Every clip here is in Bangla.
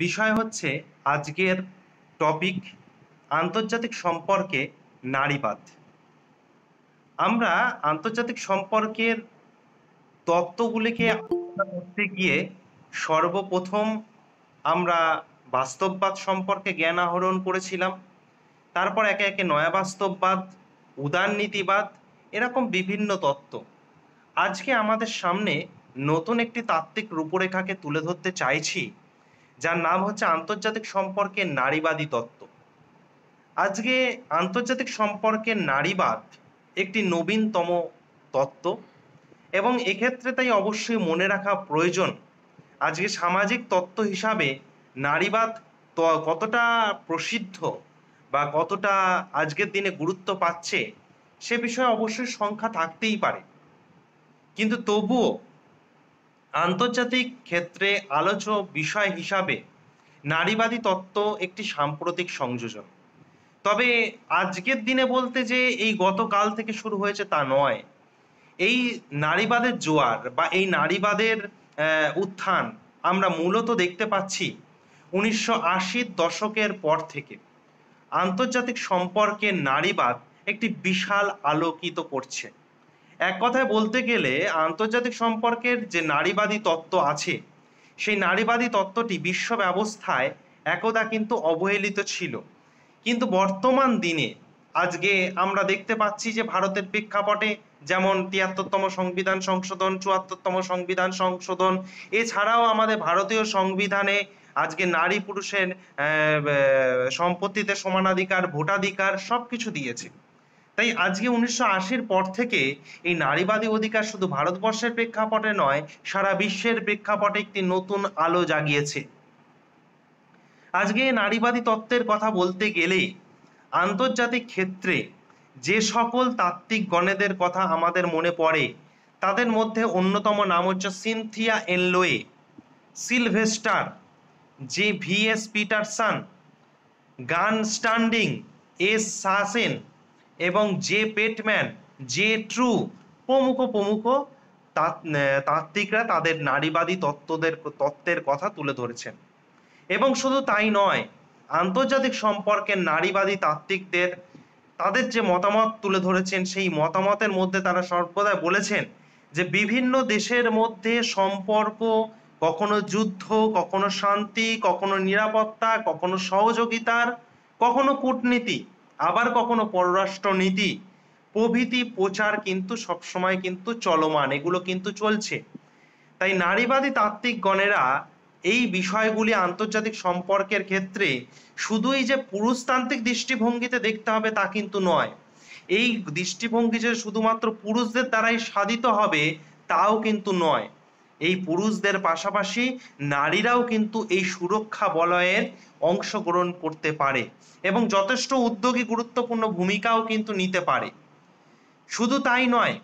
বিষয় হচ্ছে আজকের টপিক আন্তর্জাতিক সম্পর্কে নারীবাদ। আমরা আন্তর্জাতিক সম্পর্কের তত্ত্বগুলিকে আলোচনা করতে গিয়ে সর্বপ্রথম আমরা বাস্তববাদ সম্পর্কে জ্ঞান আহরণ করেছিলাম। তারপর একে একে নয়া বাস্তববাদ, উদারনীতিবাদ, এরকম বিভিন্ন তত্ত্ব। আজকে আমাদের সামনে নতুন একটি তাত্ত্বিক রূপরেখাকে তুলে ধরতে চাইছি, যার নাম হচ্ছে আন্তর্জাতিক সম্পর্কের নারীবাদী তত্ত্ব। আজকে আন্তর্জাতিক সম্পর্কের নারীবাদ একটি নবীনতম তত্ত্ব এবং এক্ষেত্রে তাই অবশ্যই মনে রাখা প্রয়োজন আজকে সামাজিক তত্ত্ব হিসাবে নারীবাদ কতটা প্রসিদ্ধ বা কতটা আজকের দিনে গুরুত্ব পাচ্ছে সে বিষয়ে অবশ্যই সংখ্যা থাকতেই পারে, কিন্তু তবুও আন্তর্জাতিক ক্ষেত্রে আলোচ্য বিষয় হিসাবে নারীবাদী তত্ত্ব একটি সাম্প্রতিক সংযোজন। তবে আজকের দিনে বলতে যে এই গতকাল থেকে শুরু হয়েছে তা নয়। এই নারীবাদের জোয়ার বা এই নারীবাদের উত্থান আমরা মূলত দেখতে পাচ্ছি 1980-র দশকের পর থেকে। আন্তর্জাতিক সম্পর্কে নারীবাদ একটি বিশাল আলোকিত করছে। এক কথায় বলতে গেলে আন্তর্জাতিক সম্পর্কের যে নারীবাদী তত্ত্ব আছে সেই নারীবাদী তত্ত্বটি বিশ্ব ব্যবস্থায় একদা কিন্তু অবহেলিত ছিল, কিন্তু বর্তমান দিনে আজকে আমরা দেখতে পাচ্ছি যে ভারতের প্রেক্ষাপটে যেমন ৭৩তম সংবিধান সংশোধন, ৭৪তম সংবিধান সংশোধন, এছাড়াও আমাদের ভারতীয় সংবিধানে আজকে নারী পুরুষের সম্পত্তিতে সমানাধিকার, ভোটাধিকার সব কিছু দিয়েছে। তাই আজকে 1980-র পর থেকে এই নারীবাদী অধিকার শুধু ভারতবর্ষের প্রেক্ষাপটে নয়, সারা বিশ্বের প্রেক্ষাপটে একটি নতুন আলো জাগিয়েছে। আজকে নারীবাদী তত্ত্বের কথা বলতে গেলে আন্তর্জাতিক ক্ষেত্রে যে সকল তাত্ত্বিক গণেদের কথা আমাদের মনে পড়ে তাদের মধ্যে অন্যতম নাম হচ্ছে সিনথিয়া এনলোয়ে, সিলভেস্টার, ভি.এস. পিটারসন, গান স্টান্ডিং, এস সাসেন এবং জে পেটম্যান, জে ট্রু প্রমুখ তাত্ত্বিকরা তাদের নারীবাদী তত্ত্বের কথা তুলে ধরেছেন। এবং শুধু তাই নয়, আন্তর্জাতিক সম্পর্কের নারীবাদী তাত্ত্বিকদের তাদের যে মতামত তুলে ধরেছেন সেই মতামতের মধ্যে তারা সর্বদা বলেছেন যে বিভিন্ন দেশের মধ্যে সম্পর্ক কখনো যুদ্ধ, কখনো শান্তি, কখনো নিরাপত্তা, কখনো সহযোগিতার, কখনো কূটনীতি, আবার কখনো পররাষ্ট্রনীতি প্রভৃতি প্রচার কিন্তু সবসময় কিন্তু চলমান, এগুলো কিন্তু চলছে। তাই নারীবাদী তাত্ত্বিকগণেরা এই বিষয়গুলি আন্তর্জাতিক সম্পর্কের ক্ষেত্রে শুধুই যে পুরুষতান্ত্রিক দৃষ্টিভঙ্গিতে দেখতে হবে তা কিন্তু নয়। এই দৃষ্টিভঙ্গি যে শুধুমাত্র পুরুষদের দ্বারাই সাধিত হবে তাও কিন্তু নয়। এই পুরুষদের পাশাপাশি নারীরাও কিন্তু এই সুরক্ষা বলয়ের অংশগ্রহণ করতে পারে এবং যথেষ্ট উদ্যোগী গুরুত্বপূর্ণ ভূমিকাও কিন্তু নিতে পারে। শুধু তাই নয়,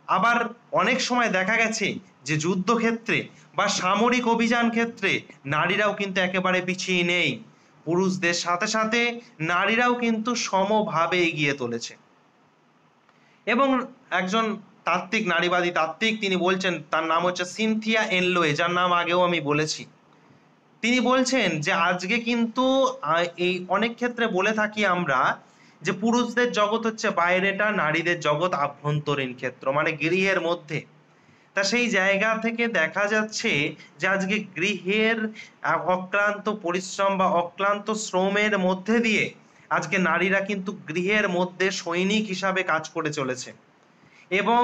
আবার অনেক সময় দেখা গেছে যে যুদ্ধক্ষেত্রে বা সামরিক অভিযান ক্ষেত্রে নারীরাও কিন্তু একেবারে পিছিয়ে নেই। পুরুষদের সাথে সাথে নারীরাও কিন্তু সমভাবে এগিয়ে চলেছে। এবং একজন তাত্ত্বিক, নারীবাদী তাত্ত্বিক, তিনি বলছেন, তার নাম হচ্ছে সিনথিয়া এনলোয়ে, যার নাম আগেও আমি বলেছি। তিনি বলছেন যে আজকে কিন্তু এই অনেক ক্ষেত্রে বলে থাকি আমরা যে পুরুষদের জগৎ হচ্ছে বাইরেটা, নারীদের জগৎ আভ্যন্তরীণ ক্ষেত্র, মানে গৃহের মধ্যে। তা সেই জায়গা থেকে দেখা যাচ্ছে যে আজকে গৃহের অক্লান্ত পরিশ্রম বা অক্লান্ত শ্রমের মধ্যে দিয়ে আজকে নারীরা কিন্তু গৃহের মধ্যে সৈনিক হিসাবে কাজ করে চলেছে এবং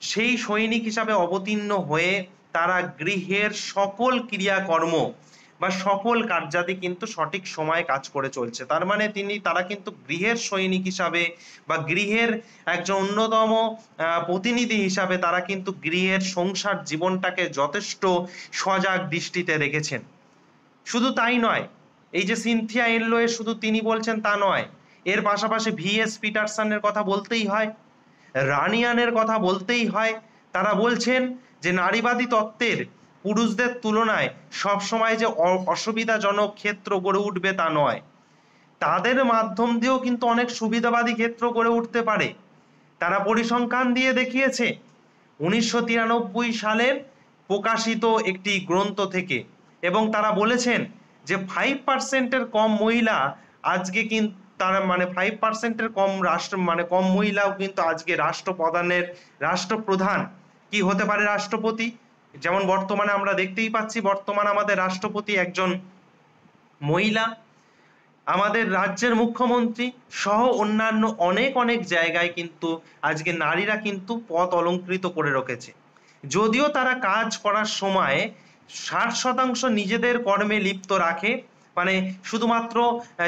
সেই সৈনিক হিসাবে অবতীর্ণ হয়ে তারা গৃহের সকল ক্রিয়াকর্ম বা সকল কার্যাদি কিন্তু সঠিক সময়ে কাজ করে চলছে। তার মানে তারা কিন্তু গৃহের সৈনিক হিসাবে বা গৃহের একজন অন্যতম প্রতিনিধি হিসাবে তারা কিন্তু গৃহের সংসার জীবনটাকে যথেষ্ট সজাগ দৃষ্টিতে রেখেছেন। শুধু তাই নয়, এই যে সিনথিয়া এনলোয়ে শুধু তিনি বলছেন তা নয়, এর পাশাপাশি ভি.এস. পিটারসনের কথা বলতেই হয়, রানিয়ানের কথা বলতেই হয়। তারা বলছেন যে নারীবাদী তত্ত্বের পুরুষদের তুলনায় সবসময় যে অসুবিধাজনক ক্ষেত্র গড়ে উঠবে তা নয়, তাদের মাধ্যম দিয়েও কিন্তু অনেক সুবিধাবাদী ক্ষেত্র গড়ে উঠতে পারে। তারা পরিসংখ্যান দিয়ে দেখিয়েছে 1993 সালের প্রকাশিত একটি গ্রন্থ থেকে, এবং তারা বলেছেন যে 5%-এর কম মহিলা আজকে কিন্তু তারা মানে 5%-এর কম কম মহিলাও কিন্তু আজকে রাষ্ট্রপ্রধান কি হতে পারে, রাষ্ট্রপতি। যেমন বর্তমানে আমরা দেখতেই পাচ্ছি, বর্তমানে আমাদের রাষ্ট্রপতি একজন মহিলা, আমাদের রাজ্যের মুখ্যমন্ত্রী সহ অন্যান্য অনেক অনেক জায়গায় কিন্তু আজকে নারীরা কিন্তু পদ অলংকৃত করে রেখেছে। যদিও তারা কাজ করার সময় 60% নিজেদের কর্মে লিপ্ত রাখে, মানে শুধুমাত্র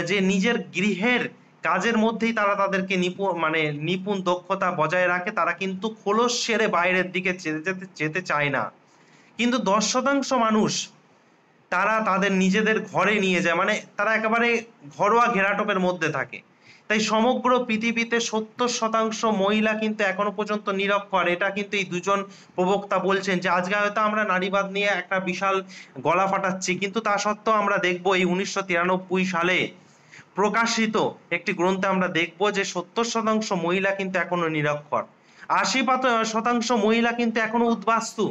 যে নিজের গৃহের কাজের মধ্যেই তারা তাদেরকে নিপুণ দক্ষতা বজায় রাখে, তারা কিন্তু খোলস ছেড়ে বাইরের দিকে যেতে চায় না। কিন্তু 10% মানুষ তারা তাদের নিজেদের ঘরে নিয়ে যায়, মানে তারা একেবারে ঘরোয়া ঘেরাটোপের মধ্যে থাকে। তাই সমগ্র পৃথিবীতে 70% মহিলা কিন্তু এখনো পর্যন্ত নিরক্ষর। এটা কিন্তু এই দুজন প্রবক্তা বলছেন যে আজকে হয়তো আমরা নারীবাদ নিয়ে একটা বিশাল গলা ফাটাচ্ছি, কিন্তু তা সত্ত্বেও আমরা দেখবো এই 1993 সালে প্রকাশিত একটি গ্রন্থে আমরা দেখবো যে 70% মহিলা কিন্তু এখনো নিরক্ষর, 80% মহিলা কিন্তু এখনো উদ্বাস্তু।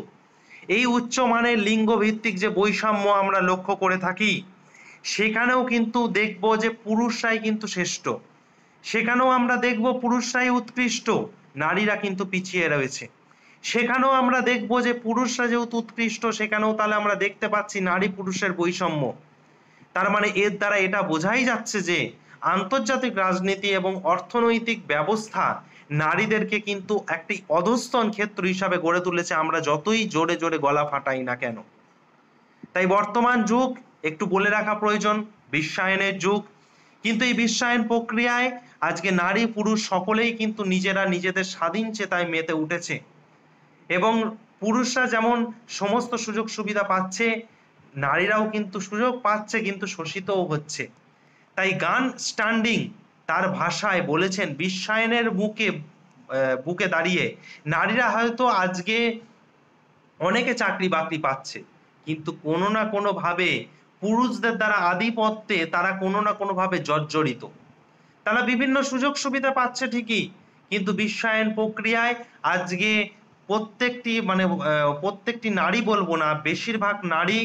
এই উচ্চমানের লিঙ্গ ভিত্তিক যে বৈষম্য আমরা লক্ষ্য করে থাকি, সেখানেও কিন্তু দেখব যে পুরুষরাই কিন্তু শ্রেষ্ঠ, সেখানেও আমরা দেখব পুরুষরাই উৎকৃষ্ট, নারীরা কিন্তু পিছিয়ে রয়েছে। সেখানেও আমরা দেখব যে পুরুষরা যেহেতু উৎকৃষ্ট, সেখানেও তাহলে আমরা দেখতে পাচ্ছি নারী পুরুষের বৈষম্য। তার মানে এর দ্বারা এটা বোঝাই যাচ্ছে যে আন্তর্জাতিক রাজনীতি এবং অর্থনৈতিক ব্যবস্থা নারীদেরকে কিন্তু একটি অধস্তন ক্ষেত্র হিসাবে গড়ে তুলেছে, আমরা যতই জোরে জোরে গলা ফাটাই না কেন। তাই বর্তমান যুগ একটু বলে রাখা প্রয়োজন, বিশ্বায়নের যুগ। কিন্তু এই বিশ্বায়ন প্রক্রিয়ায় আজকে নারী পুরুষ সকলেই কিন্তু নিজেরা নিজেদের স্বাধীন চেতায় মেতে উঠেছে, এবং পুরুষরা যেমন সমস্ত সুযোগ সুবিধা পাচ্ছে, নারীরাও কিন্তু সুযোগ পাচ্ছে, কিন্তু শোষিতও হচ্ছে। তাই গান স্ট্যান্ডিং তার ভাষায় বলেছেন, বিশ্বায়নের বুকে দাঁড়িয়ে নারীরা হয়তো আজকে অনেকে চাকরি বাকরি পাচ্ছে, কিন্তু কোনো না কোনো ভাবে পুরুষদের দ্বারা আধিপত্যে তারা কোনো না কোনো ভাবে জর্জরিত। তারা বিভিন্ন সুযোগ সুবিধা পাচ্ছে ঠিকই, কিন্তু বিশ্বায়ন প্রক্রিয়ায় আজকে প্রত্যেকটি নারী বলবো না, বেশিরভাগ নারী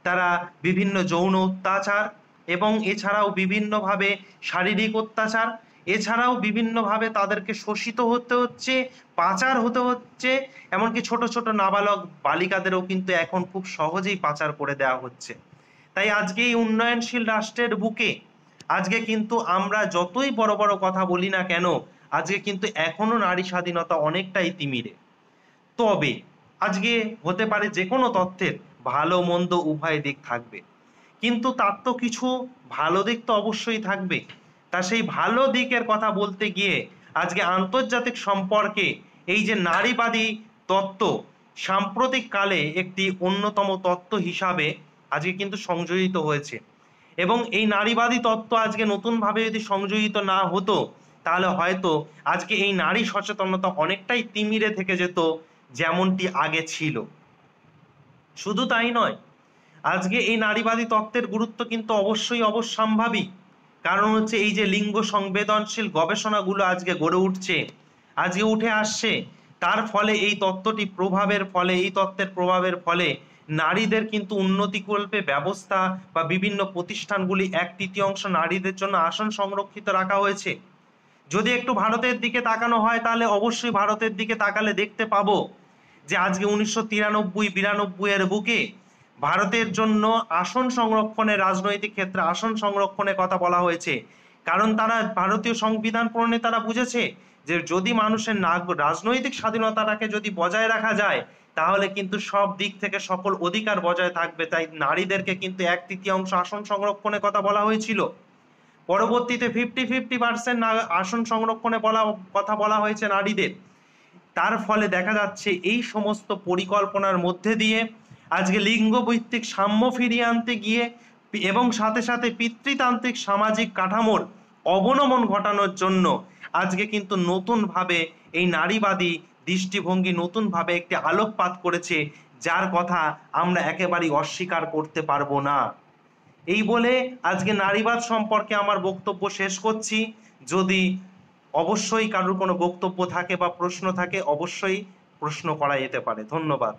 তারা বিভিন্ন যৌন অত্যাচার এবং এছাড়াও বিভিন্নভাবে শারীরিক অত্যাচার, এছাড়াও বিভিন্নভাবে তাদেরকে শোষিত হতে হচ্ছে, পাচার হতে হচ্ছে। এমনকি ছোট ছোট নাবালক বালিকাদেরও কিন্তু এখন খুব সহজেই পাচার করে দেওয়া হচ্ছে। তাই আজকে এই উন্নয়নশীল রাষ্ট্রের বুকে আজকে কিন্তু আমরা যতই বড় বড় কথা বলি না কেন, আজকে কিন্তু এখনো নারী স্বাধীনতা অনেকটাই তিমিরে। তবে আজকে হতে পারে যে কোনো তথ্যের ভালো মন্দ উভয় দিক থাকবে, কিন্তু তার তো কিছু ভালো দিক তো অবশ্যই থাকবে। তা সেই ভালো দিকের কথা বলতে গিয়ে আজকে আন্তর্জাতিক সম্পর্কে এই যে নারীবাদী তত্ত্ব সাম্প্রতিক কালে একটি অন্যতম তত্ত্ব হিসাবে আজকে কিন্তু সংযোজিত হয়েছে, এবং এই নারীবাদী তত্ত্ব আজকে নতুনভাবে যদি সংযোজিত না হতো, তাহলে হয়তো আজকে এই নারী সচেতনতা অনেকটাই তিমিরে থেকে যেত যেমনটি আগে ছিল। শুধু তাই নয়, আজকে এই নারীবাদী তত্ত্বের গুরুত্ব কিন্তু অবশ্যই অবশ্যম্ভাবী। কারণ হচ্ছে এই যে লিঙ্গ সংবেদনশীল গবেষণাগুলো আজকে গড়ে উঠছে, আজকে উঠে আসছে, তার ফলে এই তত্ত্বের প্রভাবের ফলে নারীদের কিন্তু উন্নতিকল্পে ব্যবস্থা বা বিভিন্ন প্রতিষ্ঠানগুলি 1/3 নারীদের জন্য আসন সংরক্ষিত রাখা হয়েছে। যদি একটু ভারতের দিকে তাকানো হয়, তাহলে অবশ্যই ভারতের দিকে তাকালে দেখতে পাবো যে আজকে 1993-92 এর বুকে ভারতের জন্য আসন সংরক্ষণের, রাজনৈতিক ক্ষেত্রে আসন সংরক্ষণের কথা বলা হয়েছে। কারণ তারা ভারতীয় সংবিধান প্রণেতারা বুঝেছে যে যদি মানুষের রাজনৈতিক স্বাধীনতাটাকে যদি বজায় রাখা যায়, তাহলে কিন্তু সব দিক থেকে সকল অধিকার বজায় থাকবে। তাই নারীদেরকে কিন্তু 1/3 আসন সংরক্ষণের কথা বলা হয়েছিল। পরবর্তীতে 50-50% আসন সংরক্ষণে কথা বলা হয়েছে নারীদের। তার ফলে দেখা যাচ্ছে এই সমস্ত পরিকল্পনার মধ্যে দিয়ে আজকে লিঙ্গভিত্তিক সাম্য ফিরিয়ে আনতে গিয়ে এবং সাথে সাথে পিতৃতান্ত্রিক সামাজিক কাঠামোর অবনমন ঘটানোর জন্য আজকে কিন্তু নতুনভাবে এই নারীবাদী দৃষ্টিভঙ্গি নতুনভাবে একটি আলোকপাত করেছে, যার কথা আমরা একেবারেই অস্বীকার করতে পারবো না। এই বলে আজকে নারীবাদ সম্পর্কে আমার বক্তব্য শেষ করছি। যদি অবশ্যই কারোর কোনো বক্তব্য থাকে বা প্রশ্ন থাকে, অবশ্যই প্রশ্ন করা যেতে পারে। ধন্যবাদ।